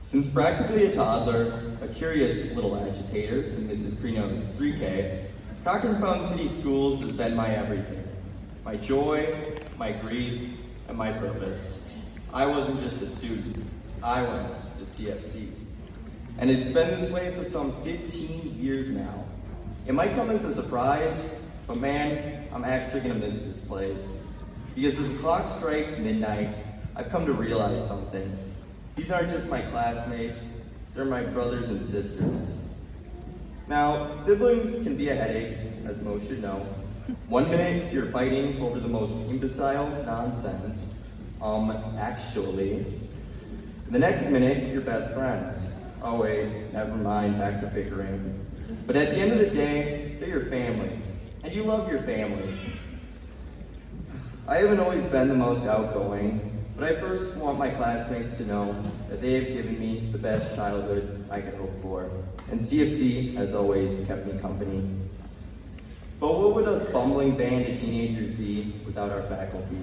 Since practically a toddler, a curious little agitator in Mrs. Preno's 3K, Cochrane-Fountain City Schools has been my everything. My joy, my grief, and my purpose. I wasn't just a student, I went to CFC. And it's been this way for some 15 years now. It might come as a surprise, but man, I'm actually gonna miss this place. Because as the clock strikes midnight, I've come to realize something. These aren't just my classmates, they're my brothers and sisters. Now, siblings can be a headache, as most should know. One minute, you're fighting over the most imbecile nonsense. Actually. The next minute, you're best friends. Oh wait, never mind, back to bickering. But at the end of the day, they're your family, and you love your family. I haven't always been the most outgoing, but I first want my classmates to know that they have given me the best childhood I could hope for, and CFC has always kept me company. But what would us bumbling band of teenagers be without our faculty?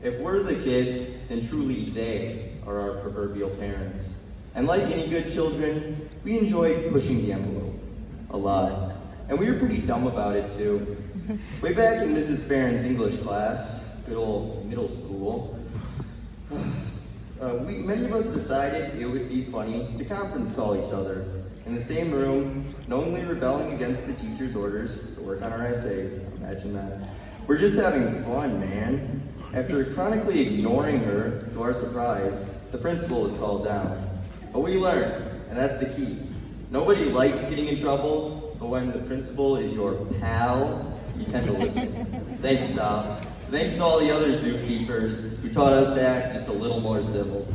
If we're the kids, then truly they are our proverbial parents. And like any good children, we enjoyed pushing the envelope a lot. And we were pretty dumb about it too. Way back in Mrs. Farron's English class, good old middle school, many of us decided it would be funny to conference call each other in the same room, knowingly rebelling against the teacher's orders to work on our essays. Imagine that. We're just having fun, man. After chronically ignoring her, to our surprise, the principal was called down. But we learned, and that's the key. Nobody likes getting in trouble, but when the principal is your pal, you tend to listen. Thanks, Stops. Thanks to all the other zookeepers who taught us to act just a little more civil.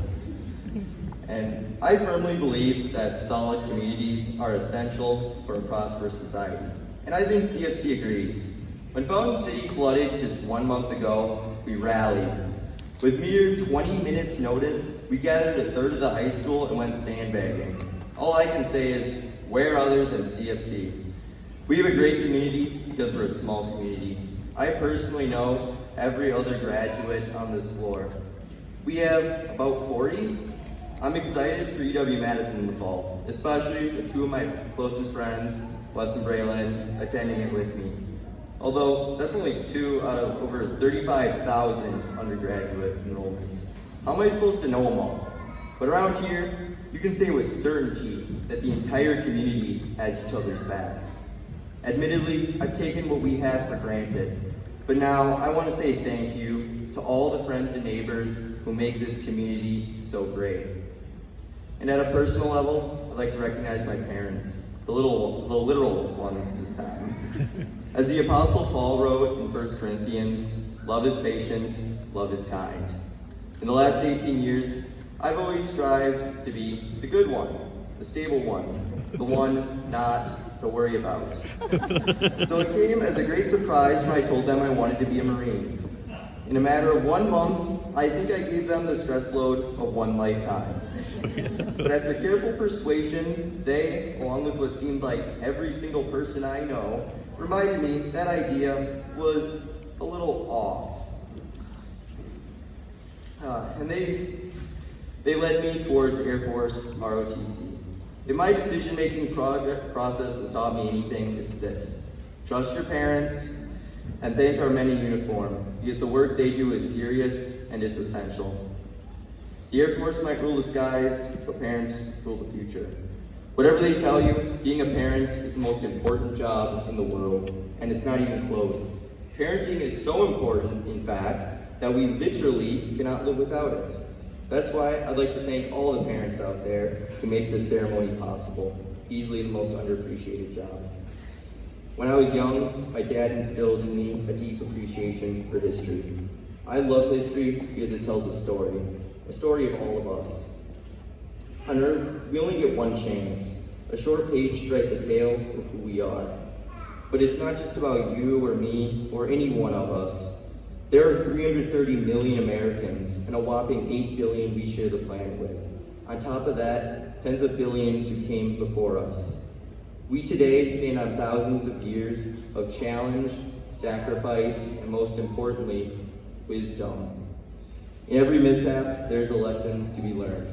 And I firmly believe that solid communities are essential for a prosperous society. And I think CFC agrees. When Fountain City flooded just 1 month ago, we rallied. With mere 20 minutes notice, we gathered a third of the high school and went sandbagging. All I can say is, where other than CFC? We have a great community because we're a small community. I personally know every other graduate on this floor. We have about 40. I'm excited for UW Madison in the fall, especially with two of my closest friends, Wes and Braylon, attending it with me. Although that's only 2 out of over 35,000 undergraduate enrollment. How am I supposed to know them all? But around here, you can say with certainty that the entire community has each other's back. Admittedly, I've taken what we have for granted, but now I want to say thank you to all the friends and neighbors who make this community so great. And at a personal level, I'd like to recognize my parents, the literal ones this time. As the Apostle Paul wrote in 1 Corinthians, love is patient, love is kind. In the last 18 years, I've always strived to be the good one, the stable one, the one not to worry about. So it came as a great surprise when I told them I wanted to be a Marine. In a matter of 1 month, I think I gave them the stress load of one lifetime. But after careful persuasion, they, along with what seemed like every single person I know, reminded me that idea was a little off. And they led me towards Air Force ROTC. If my decision-making process has taught me anything, it's this. Trust your parents and thank our men in uniform, because the work they do is serious and it's essential. The Air Force might rule the skies, but parents rule the future. Whatever they tell you, being a parent is the most important job in the world, and it's not even close. Parenting is so important, in fact, that we literally cannot live without it. That's why I'd like to thank all the parents out there who make this ceremony possible. Easily the most underappreciated job. When I was young, my dad instilled in me a deep appreciation for history. I love history because it tells a story of all of us. On Earth, we only get one chance, a short page to write the tale of who we are. But it's not just about you or me or any one of us. There are 330 million Americans and a whopping 8 billion we share the planet with. On top of that, tens of billions who came before us. We today stand on thousands of years of challenge, sacrifice, and most importantly, wisdom. In every mishap, there's a lesson to be learned.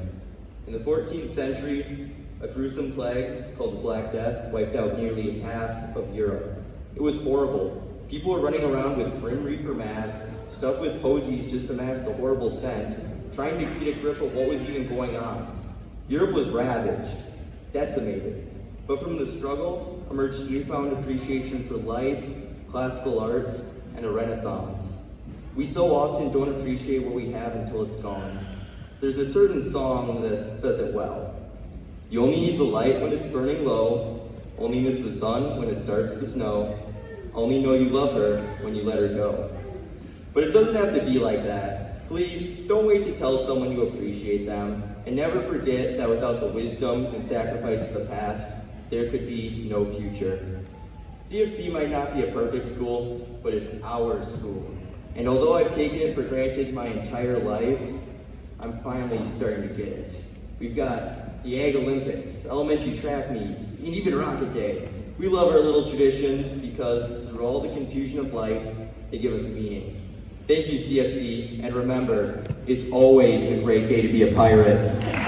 In the 14th century, a gruesome plague called the Black Death wiped out nearly half of Europe. It was horrible. People were running around with Grim Reaper masks, stuffed with posies just to mask the horrible scent, trying to get a grip of what was even going on. Europe was ravaged, decimated. But from the struggle emerged newfound appreciation for life, classical arts, and a renaissance. We so often don't appreciate what we have until it's gone. There's a certain song that says it well. You only need the light when it's burning low, only miss the sun when it starts to snow, only know you love her when you let her go. But it doesn't have to be like that. Please, don't wait to tell someone you appreciate them, and never forget that without the wisdom and sacrifice of the past, there could be no future. CFC might not be a perfect school, but it's our school. And although I've taken it for granted my entire life, I'm finally starting to get it. We've got the Ag Olympics, elementary track meets, and even Rocket Day. We love our little traditions because through all the confusion of life, they give us meaning. Thank you, CFC, and remember, it's always a great day to be a pirate.